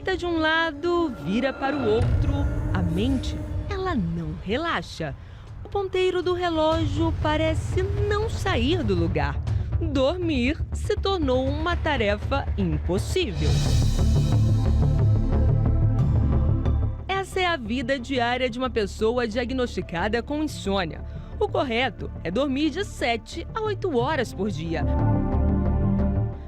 deita de um lado, vira para o outro. A mente, ela não relaxa. O ponteiro do relógio parece não sair do lugar. Dormir se tornou uma tarefa impossível. Essa é a vida diária de uma pessoa diagnosticada com insônia. O correto é dormir de 7 a 8 horas por dia,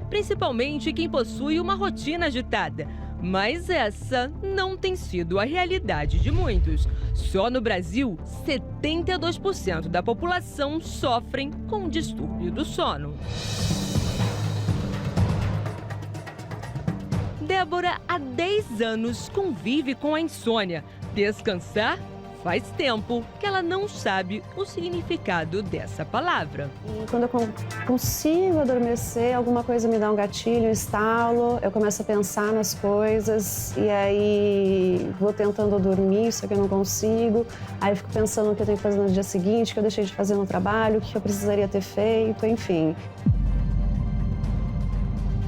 principalmente quem possui uma rotina agitada. Mas essa não tem sido a realidade de muitos. Só no Brasil, 72% da população sofrem com distúrbio do sono. Débora, há 10 anos, convive com a insônia. Descansar? Faz tempo que ela não sabe o significado dessa palavra. E quando eu consigo adormecer, alguma coisa me dá um gatilho, um estalo, eu começo a pensar nas coisas e aí vou tentando dormir, só que eu não consigo. Aí eu fico pensando no que eu tenho que fazer no dia seguinte, que eu deixei de fazer no trabalho, o que eu precisaria ter feito, enfim.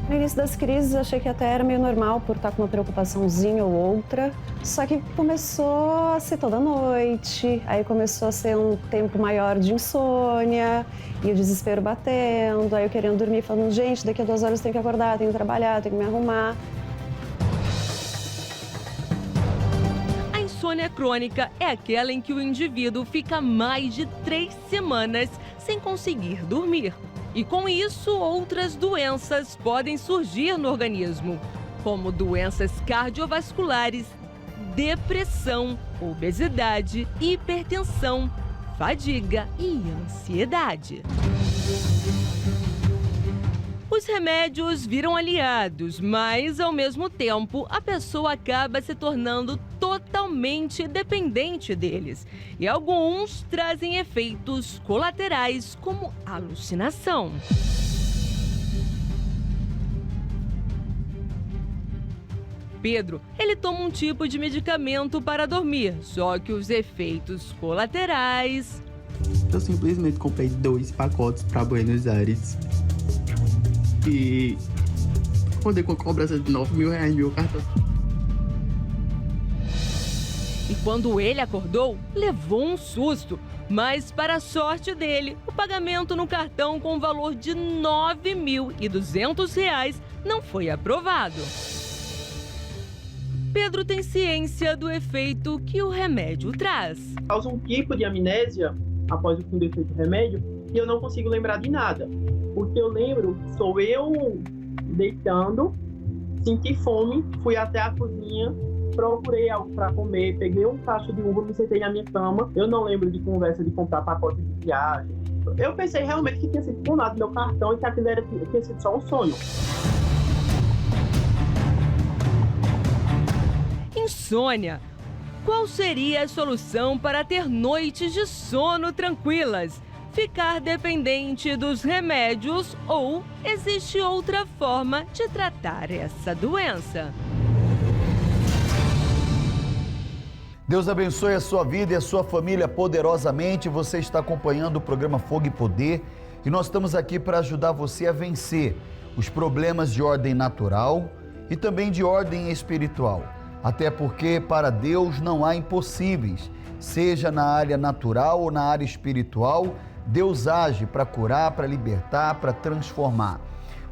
No início das crises, achei que até era meio normal por estar com uma preocupaçãozinha ou outra. Só que começou a ser toda noite, aí começou a ser um tempo maior de insônia, e o desespero batendo, aí eu querendo dormir, falando, gente, daqui a 2 horas eu tenho que acordar, tenho que trabalhar, tenho que me arrumar. A insônia crônica é aquela em que o indivíduo fica mais de 3 semanas sem conseguir dormir. E com isso, outras doenças podem surgir no organismo, como doenças cardiovasculares, depressão, obesidade, hipertensão, fadiga e ansiedade. Os remédios viram aliados, mas, ao mesmo tempo, a pessoa acaba se tornando totalmente dependente deles. E alguns trazem efeitos colaterais, como alucinação. Pedro, ele toma um tipo de medicamento para dormir, só que os efeitos colaterais... Eu simplesmente comprei 2 pacotes para Buenos Aires. E rodei com a cobrança de R$9.000 no meu cartão. E quando ele acordou, levou um susto. Mas, para a sorte dele, o pagamento no cartão com valor de R$ 9.200 não foi aprovado. Pedro tem ciência do efeito que o remédio traz. Causa um tipo de amnésia após o fim do efeito do remédio e eu não consigo lembrar de nada. O que eu lembro sou eu deitando, senti fome, fui até a cozinha, procurei algo para comer, peguei um tacho de uva, me sentei na minha cama. Eu não lembro de conversa de comprar pacote de viagem. Eu pensei realmente que tinha sido clonado meu cartão e que aquilo tinha sido só um sonho. Insônia. Qual seria a solução para ter noites de sono tranquilas? Ficar dependente dos remédios ou existe outra forma de tratar essa doença? Deus abençoe a sua vida e a sua família poderosamente. Você está acompanhando o programa Fogo e Poder e nós estamos aqui para ajudar você a vencer os problemas de ordem natural e também de ordem espiritual. Até porque para Deus não há impossíveis, seja na área natural ou na área espiritual. Deus age para curar, para libertar, para transformar.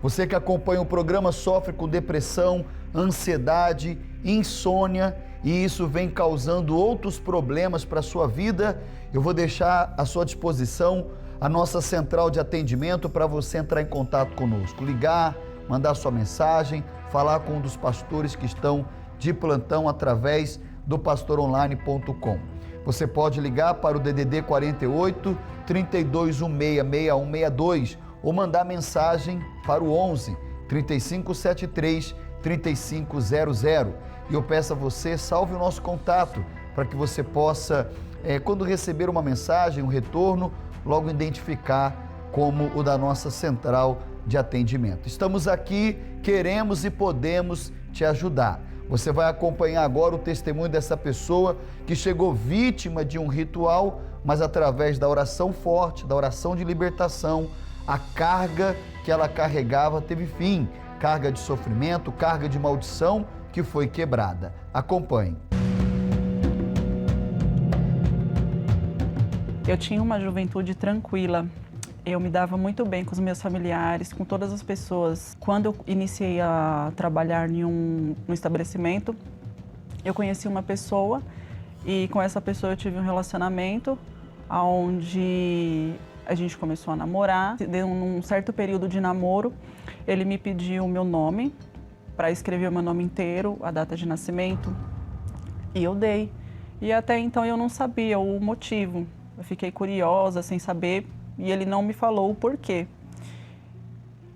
Você que acompanha o programa sofre com depressão, ansiedade, insônia e isso vem causando outros problemas para a sua vida. Eu vou deixar à sua disposição a nossa central de atendimento para você entrar em contato conosco, ligar, mandar sua mensagem, falar com um dos pastores que estão de plantão através do pastoronline.com. Você pode ligar para o DDD 48 3216 6162 ou mandar mensagem para o 11 3573 3500. E eu peço a você, salve o nosso contato para que você possa, quando receber uma mensagem, um retorno, logo identificar como o da nossa central de atendimento. Estamos aqui, queremos e podemos te ajudar. Você vai acompanhar agora o testemunho dessa pessoa que chegou vítima de um ritual, mas através da oração forte, da oração de libertação, a carga que ela carregava teve fim. Carga de sofrimento, carga de maldição que foi quebrada. Acompanhe. Eu tinha uma juventude tranquila. Eu me dava muito bem com os meus familiares, com todas as pessoas. Quando eu iniciei a trabalhar num estabelecimento, eu conheci uma pessoa e com essa pessoa eu tive um relacionamento onde a gente começou a namorar. Num certo período de namoro, ele me pediu o meu nome, para escrever o meu nome inteiro, a data de nascimento, e eu dei. E até então eu não sabia o motivo. Eu fiquei curiosa, sem saber, e ele não me falou o porquê.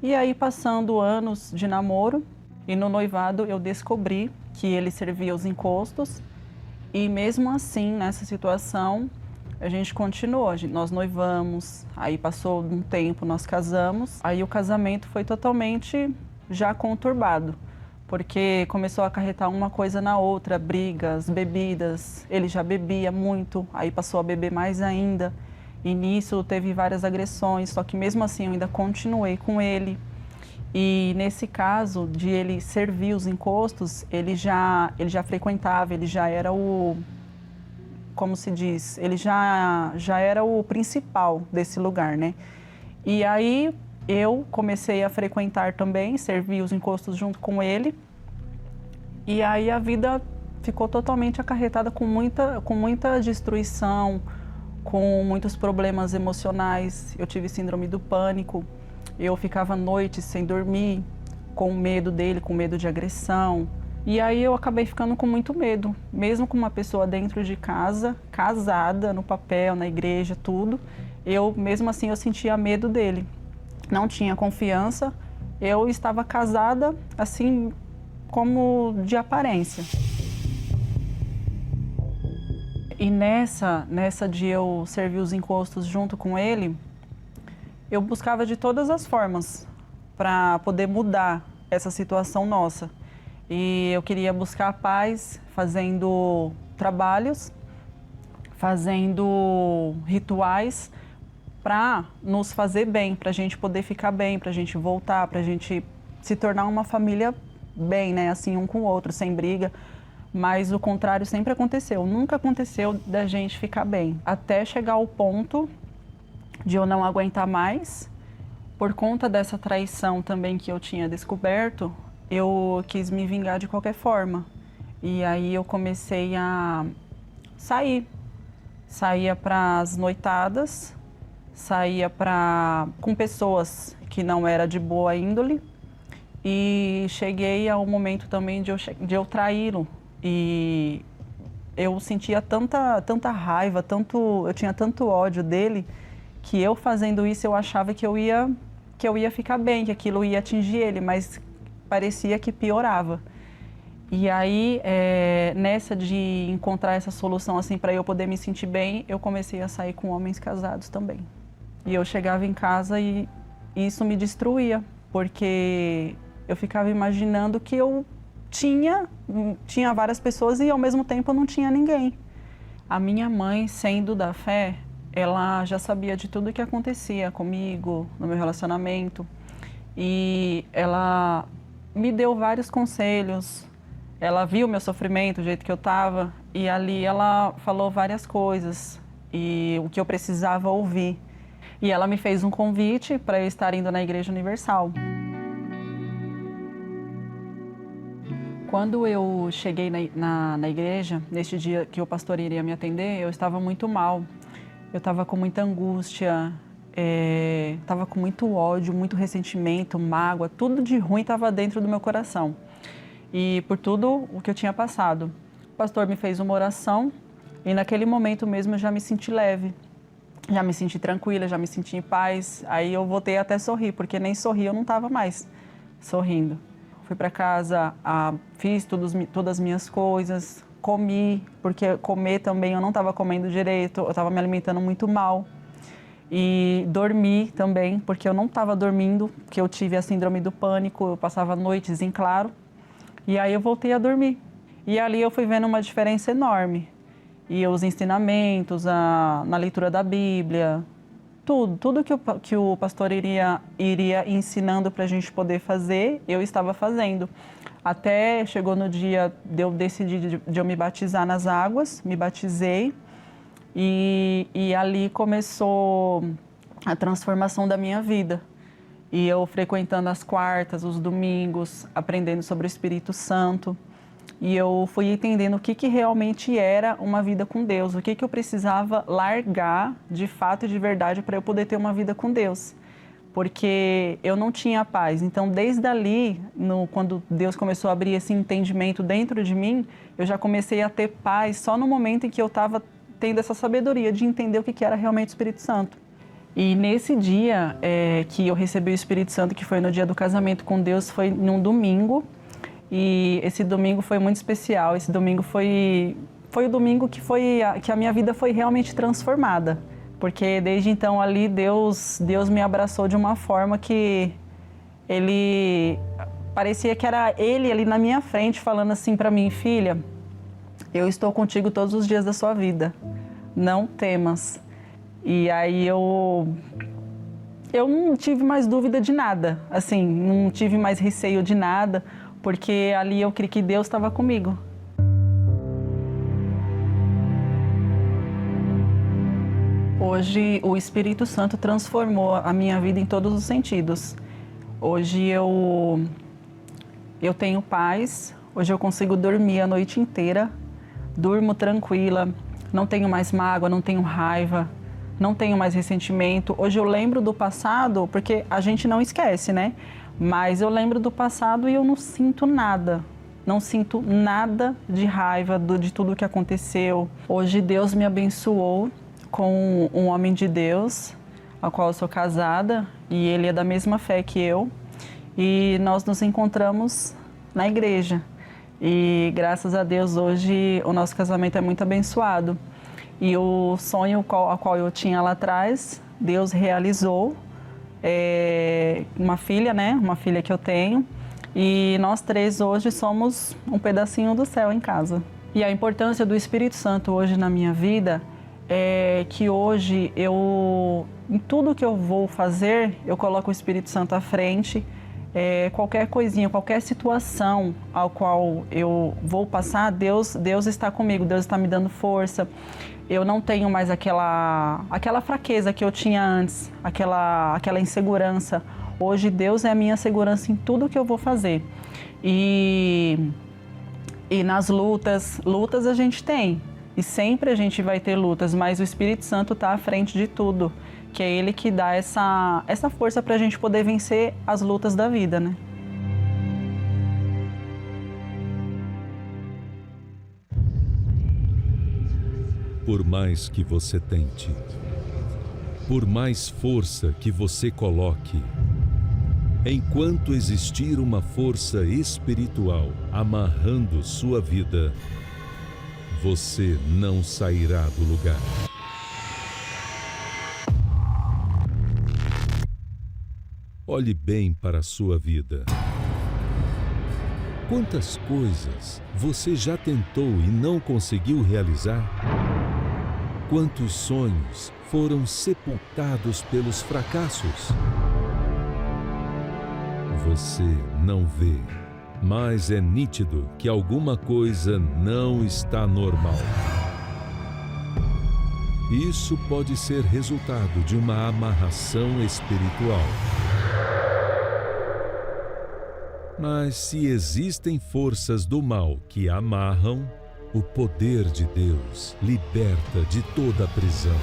E aí, passando anos de namoro, e no noivado eu descobri que ele servia os encostos, e mesmo assim, nessa situação, a gente continuou, nós noivamos, aí passou um tempo, nós casamos, aí o casamento foi totalmente já conturbado, porque começou a acarretar uma coisa na outra, brigas, bebidas, ele já bebia muito, aí passou a beber mais ainda, e nisso teve várias agressões, só que mesmo assim eu ainda continuei com ele. E nesse caso de ele servir os encostos, ele já frequentava, ele já era o, como se diz, ele já era o principal desse lugar, né? E aí eu comecei a frequentar também, servir os encostos junto com ele. E aí a vida ficou totalmente acarretada com muita destruição, com muitos problemas emocionais. Eu tive síndrome do pânico. Eu ficava noites sem dormir, com medo dele, com medo de agressão. E aí eu acabei ficando com muito medo, mesmo com uma pessoa dentro de casa, casada, no papel, na igreja, tudo. Mesmo assim, eu sentia medo dele. Não tinha confiança. Eu estava casada, assim, como de aparência. E nessa de eu servir os encostos junto com ele, eu buscava de todas as formas para poder mudar essa situação nossa. E eu queria buscar a paz fazendo trabalhos, fazendo rituais para nos fazer bem, para a gente poder ficar bem, para a gente voltar, para a gente se tornar uma família bem, né? Assim, um com o outro, sem briga. Mas o contrário sempre aconteceu. Nunca aconteceu da gente ficar bem. Até chegar ao ponto de eu não aguentar mais, por conta dessa traição também que eu tinha descoberto, eu quis me vingar de qualquer forma. E aí eu comecei a sair. Saía para as noitadas, saía com pessoas que não era de boa índole. E cheguei ao momento também de eu traí-lo. E eu sentia tanta raiva, eu tinha tanto ódio dele, que eu fazendo isso eu achava que eu ia ficar bem, que aquilo ia atingir ele, mas parecia que piorava. E aí, nessa de encontrar essa solução assim para eu poder me sentir bem, eu comecei a sair com homens casados também. E eu chegava em casa e isso me destruía, porque eu ficava imaginando que eu tinha várias pessoas e ao mesmo tempo eu não tinha ninguém. A minha mãe, sendo da fé, ela já sabia de tudo o que acontecia comigo, no meu relacionamento. E ela me deu vários conselhos. Ela viu o meu sofrimento, o jeito que eu estava, e ali ela falou várias coisas, e o que eu precisava ouvir. E ela me fez um convite para eu estar indo na Igreja Universal. Quando eu cheguei na igreja, neste dia que o pastor iria me atender, eu estava muito mal. Eu estava com muita angústia, estava com muito ódio, muito ressentimento, mágoa, tudo de ruim estava dentro do meu coração. E por tudo o que eu tinha passado. O pastor me fez uma oração e naquele momento mesmo eu já me senti leve, já me senti tranquila, já me senti em paz. Aí eu voltei até a sorrir, porque nem sorrir eu não estava mais sorrindo. Fui para casa, fiz todas as minhas coisas, comi, porque comer também eu não estava comendo direito, eu estava me alimentando muito mal. E dormi também, porque eu não estava dormindo, porque eu tive a síndrome do pânico, eu passava noites em claro. E aí eu voltei a dormir. E ali eu fui vendo uma diferença enorme. E os ensinamentos, na leitura da Bíblia, Tudo que o pastor iria ensinando para a gente poder fazer, eu estava fazendo. Até chegou no dia de eu decidir de eu me batizar nas águas, me batizei e ali começou a transformação da minha vida. E eu frequentando as quartas, os domingos, aprendendo sobre o Espírito Santo. E eu fui entendendo o que realmente era uma vida com Deus, o que eu precisava largar de fato e de verdade para eu poder ter uma vida com Deus. Porque eu não tinha paz. Então, desde ali, quando Deus começou a abrir esse entendimento dentro de mim, eu já comecei a ter paz só no momento em que eu estava tendo essa sabedoria de entender o que era realmente o Espírito Santo. E nesse dia que eu recebi o Espírito Santo, que foi no dia do casamento com Deus, foi num domingo. E esse domingo foi muito especial. Esse domingo foi o domingo que a minha vida foi realmente transformada. Porque desde então ali Deus me abraçou de uma forma que Ele parecia que era Ele ali na minha frente falando assim para mim: filha, eu estou contigo todos os dias da sua vida, não temas. E aí eu não tive mais dúvida de nada, assim, não tive mais receio de nada, porque ali eu creio que Deus estava comigo. Hoje o Espírito Santo transformou a minha vida em todos os sentidos. Hoje eu tenho paz, hoje eu consigo dormir a noite inteira, durmo tranquila, não tenho mais mágoa, não tenho raiva, não tenho mais ressentimento. Hoje eu lembro do passado, porque a gente não esquece, né? Mas eu lembro do passado e eu não sinto nada. Não sinto nada de raiva de tudo que aconteceu. Hoje Deus me abençoou com um homem de Deus, ao qual eu sou casada, e ele é da mesma fé que eu. E nós nos encontramos na igreja. E graças a Deus hoje o nosso casamento é muito abençoado. E o sonho ao qual eu tinha lá atrás, Deus realizou. Uma filha, né? Uma filha que eu tenho. E nós três hoje somos um pedacinho do céu em casa. E a importância do Espírito Santo hoje na minha vida é que hoje em tudo que eu vou fazer, eu coloco o Espírito Santo à frente. Qualquer coisinha, qualquer situação ao qual eu vou passar, Deus está comigo, Deus está me dando força. Eu não tenho mais aquela fraqueza que eu tinha antes, aquela insegurança. Hoje Deus é a minha segurança em tudo que eu vou fazer. E nas lutas a gente tem. E sempre a gente vai ter lutas, mas o Espírito Santo está à frente de tudo. Que é Ele que dá essa força para a gente poder vencer as lutas da vida, né? Por mais que você tente, por mais força que você coloque, enquanto existir uma força espiritual amarrando sua vida, você não sairá do lugar. Olhe bem para a sua vida. Quantas coisas você já tentou e não conseguiu realizar? Quantos sonhos foram sepultados pelos fracassos? Você não vê, mas é nítido que alguma coisa não está normal. Isso pode ser resultado de uma amarração espiritual. Mas se existem forças do mal que amarram, o poder de Deus liberta de toda a prisão.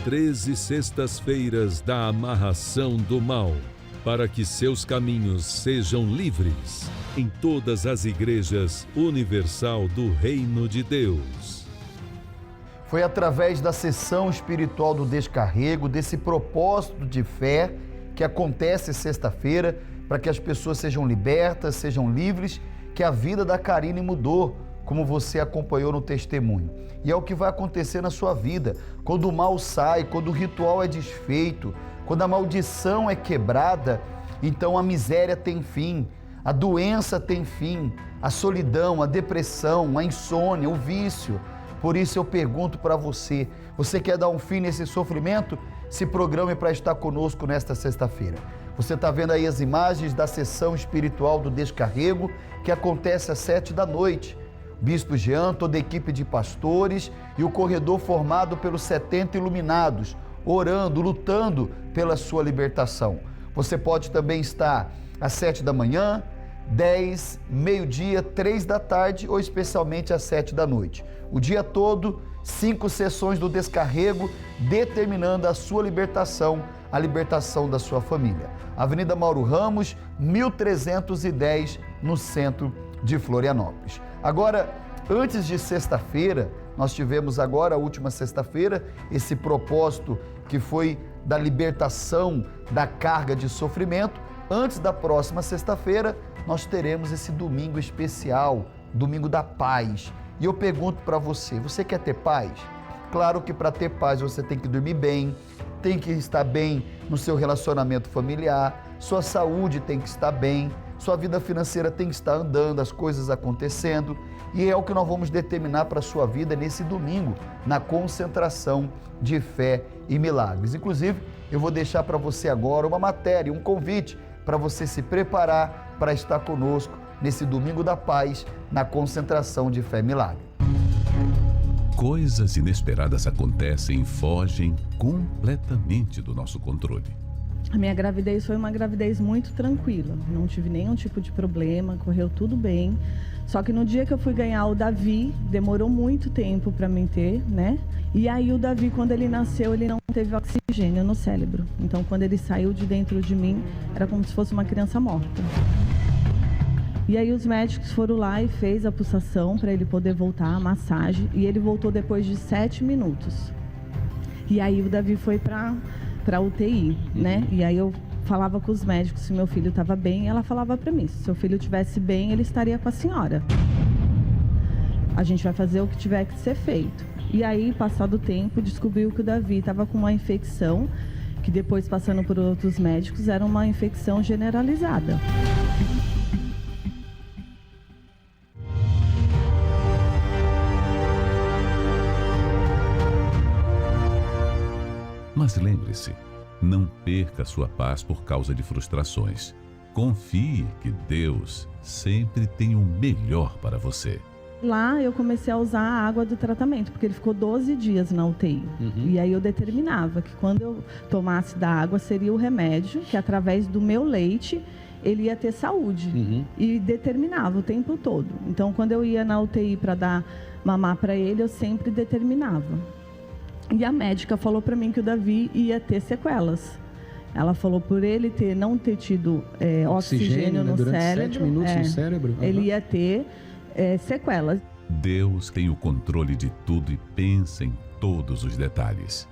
13 sextas-feiras da amarração do mal, para que seus caminhos sejam livres em todas as igrejas universal do Reino de Deus. Foi através da sessão espiritual do descarrego, desse propósito de fé que acontece sexta-feira, para que as pessoas sejam libertas, sejam livres, que a vida da Karine mudou, como você acompanhou no testemunho. E é o que vai acontecer na sua vida, quando o mal sai, quando o ritual é desfeito, quando a maldição é quebrada, então a miséria tem fim, a doença tem fim, a solidão, a depressão, a insônia, o vício, Por isso eu pergunto para você, você quer dar um fim nesse sofrimento? Se programe para estar conosco nesta sexta-feira. Você está vendo aí as imagens da sessão espiritual do Descarrego, que acontece às 19h. Bispo Jean, toda a equipe de pastores e o corredor formado pelos 70 iluminados, orando, lutando pela sua libertação. Você pode também estar às 7 da manhã, 10, meio-dia, 3 da tarde ou especialmente às 7 da noite. O dia todo, 5 sessões do Descarrego, determinando a sua libertação, a libertação da sua família. Avenida Mauro Ramos, 1310, no centro de Florianópolis. Agora, antes de sexta-feira, nós tivemos agora, a última sexta-feira, esse propósito que foi da libertação da carga de sofrimento. Antes da próxima sexta-feira, nós teremos esse domingo especial, domingo da paz. E eu pergunto para você, você quer ter paz? Claro que para ter paz você tem que dormir bem, tem que estar bem no seu relacionamento familiar, sua saúde tem que estar bem, sua vida financeira tem que estar andando, as coisas acontecendo. E é o que nós vamos determinar para a sua vida nesse domingo, na concentração de fé e milagres. Inclusive, eu vou deixar para você agora uma matéria, um convite para você se preparar para estar conosco nesse domingo da paz, na concentração de fé e milagre. Coisas inesperadas acontecem e fogem completamente do nosso controle. A minha gravidez foi uma gravidez muito tranquila, não tive nenhum tipo de problema, correu tudo bem. Só que no dia que eu fui ganhar o Davi, demorou muito tempo para mim ter, né? E aí o Davi, quando ele nasceu, ele não teve oxigênio no cérebro. Então, quando ele saiu de dentro de mim, era como se fosse uma criança morta. E aí os médicos foram lá e fez a pulsação para ele poder voltar, a massagem. E ele voltou depois de 7 minutos. E aí o Davi foi para UTI, né? E aí eu falava com os médicos se meu filho estava bem, e ela falava para mim, se seu filho estivesse bem, ele estaria com a senhora. A gente vai fazer o que tiver que ser feito. E aí, passado o tempo, descobriu que o Davi estava com uma infecção, que depois, passando por outros médicos, era uma infecção generalizada. Mas lembre-se, não perca sua paz por causa de frustrações. Confie que Deus sempre tem o melhor para você. Lá eu comecei a usar a água do tratamento, porque ele ficou 12 dias na UTI. E aí eu determinava que quando eu tomasse da água seria o remédio, que através do meu leite ele ia ter saúde. E determinava o tempo todo. Então quando eu ia na UTI para dar mamar para ele, eu sempre determinava. E a médica falou para mim que o Davi ia ter sequelas. Ela falou por ele não ter tido oxigênio no durante cérebro. 7 minutos no cérebro. Ele ia ter sequelas. Deus tem o controle de tudo e pensa em todos os detalhes.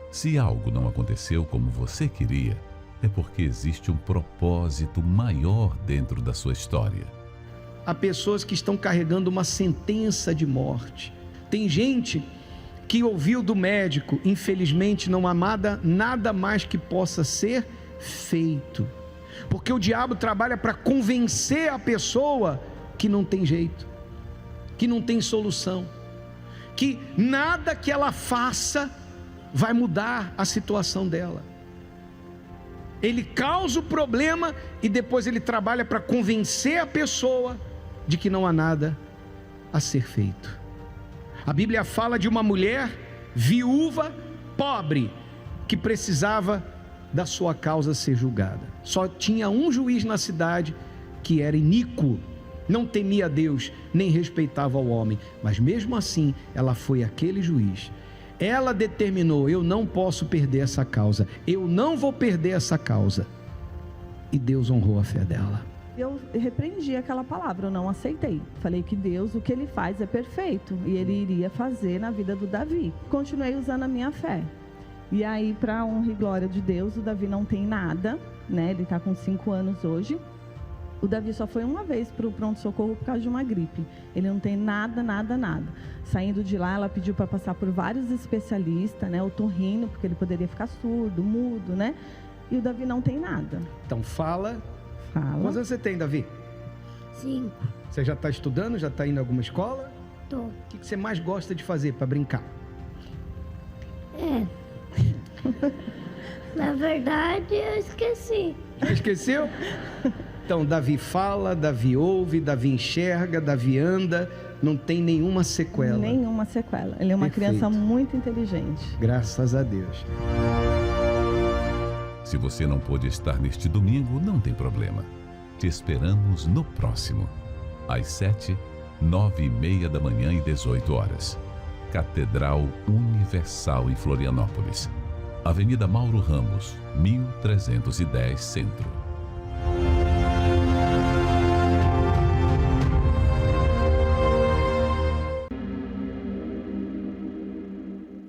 Se algo não aconteceu como você queria, é porque existe um propósito maior dentro da sua história. Há pessoas que estão carregando uma sentença de morte. Tem gente que ouviu do médico, infelizmente não há nada mais que possa ser feito. Porque o diabo trabalha para convencer a pessoa que não tem jeito, que não tem solução, que nada que ela faça vai mudar a situação dela. Ele causa o problema e depois ele trabalha para convencer a pessoa de que não há nada a ser feito. A Bíblia fala de uma mulher viúva, pobre, que precisava da sua causa ser julgada. Só tinha um juiz na cidade que era iníquo, não temia Deus, nem respeitava o homem. Mas mesmo assim, ela foi aquele juiz. Ela determinou, eu não posso perder essa causa, eu não vou perder essa causa. E Deus honrou a fé dela. Eu repreendi aquela palavra, eu não aceitei. Falei que Deus, o que Ele faz é perfeito e Ele iria fazer na vida do Davi. Continuei usando a minha fé. E aí, para honra e glória de Deus, o Davi não tem nada, né? Ele está com 5 anos hoje. O Davi só foi uma vez para o pronto-socorro por causa de uma gripe. Ele não tem nada. Saindo de lá, ela pediu para passar por vários especialistas, né? Otorrino, porque ele poderia ficar surdo, mudo, né? E o Davi não tem nada. Então fala. Fala. Quantos anos você tem, Davi? 5. Você já está estudando? Já está indo a alguma escola? Tô. O que você mais gosta de fazer para brincar? Na verdade, eu esqueci. Já esqueceu? Então, Davi fala, Davi ouve, Davi enxerga, Davi anda, não tem nenhuma sequela. Nenhuma sequela. Ele é uma criança muito inteligente. Graças a Deus. Se você não pôde estar neste domingo, não tem problema. Te esperamos no próximo. Às 7, 9h30 da manhã e 18 horas. Catedral Universal em Florianópolis. Avenida Mauro Ramos, 1310 Centro.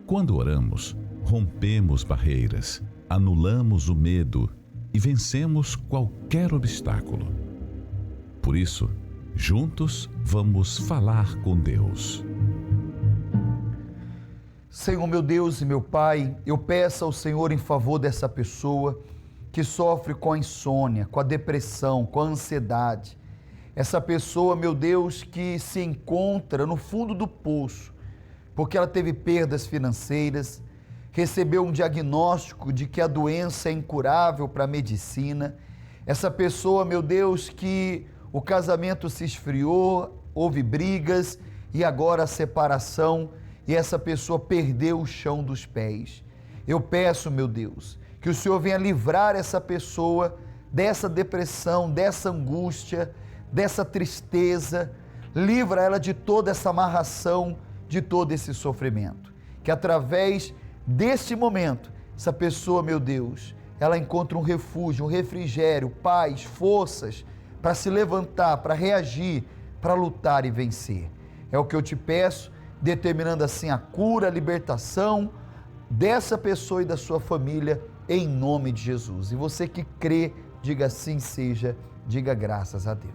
Quando oramos, rompemos barreiras, anulamos o medo e vencemos qualquer obstáculo. Por isso, juntos vamos falar com Deus. Senhor, meu Deus e meu Pai, eu peço ao Senhor em favor dessa pessoa que sofre com a insônia, com a depressão, com a ansiedade. Essa pessoa, meu Deus, que se encontra no fundo do poço, porque ela teve perdas financeiras, recebeu um diagnóstico de que a doença é incurável para a medicina. Essa pessoa, meu Deus, que o casamento se esfriou, houve brigas e agora a separação, e essa pessoa perdeu o chão dos pés. Eu peço, meu Deus, que o Senhor venha livrar essa pessoa dessa depressão, dessa angústia, dessa tristeza, livra ela de toda essa amarração, de todo esse sofrimento. Que através deste momento, essa pessoa, meu Deus, ela encontra um refúgio, um refrigério, paz, forças para se levantar, para reagir, para lutar e vencer. É o que eu te peço, determinando assim a cura, a libertação dessa pessoa e da sua família, em nome de Jesus. E você que crê, diga assim seja, diga graças a Deus.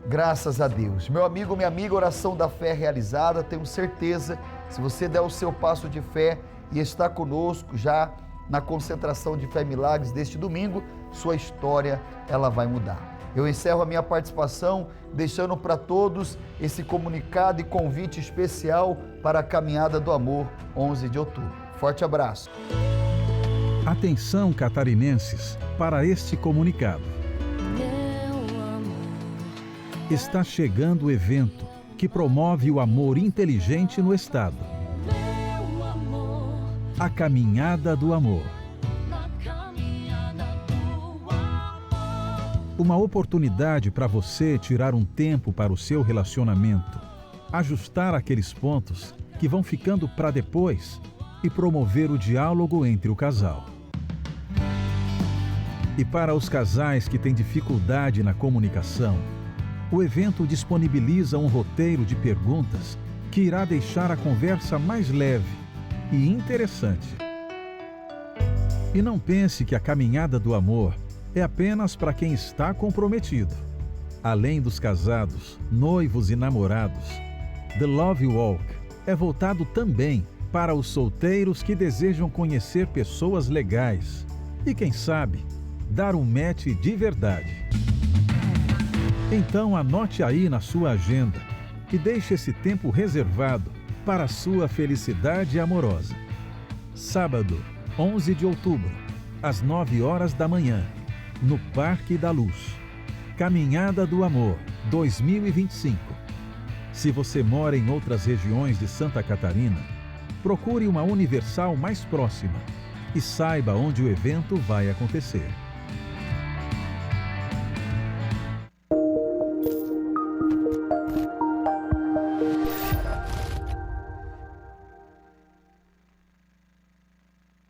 Graças a Deus. Meu amigo, minha amiga, oração da fé realizada, tenho certeza, se você der o seu passo de fé e está conosco já na concentração de Fé e Milagres deste domingo, sua história, ela vai mudar. Eu encerro a minha participação deixando para todos esse comunicado e convite especial para a Caminhada do Amor, 11 de outubro. Forte abraço. Atenção, catarinenses, para este comunicado. Está chegando o evento que promove o amor inteligente no estado. A Caminhada do Amor. Uma oportunidade para você tirar um tempo para o seu relacionamento, ajustar aqueles pontos que vão ficando para depois e promover o diálogo entre o casal. E para os casais que têm dificuldade na comunicação, o evento disponibiliza um roteiro de perguntas que irá deixar a conversa mais leve e interessante. E não pense que a Caminhada do Amor é apenas para quem está comprometido. Além dos casados, noivos e namorados, The Love Walk é voltado também para os solteiros que desejam conhecer pessoas legais e, quem sabe, dar um match de verdade. Então anote aí na sua agenda e deixe esse tempo reservado para a sua felicidade amorosa. Sábado, 11 de outubro, às 9 horas da manhã, no Parque da Luz. Caminhada do Amor 2025. Se você mora em outras regiões de Santa Catarina, procure uma Universal mais próxima e saiba onde o evento vai acontecer.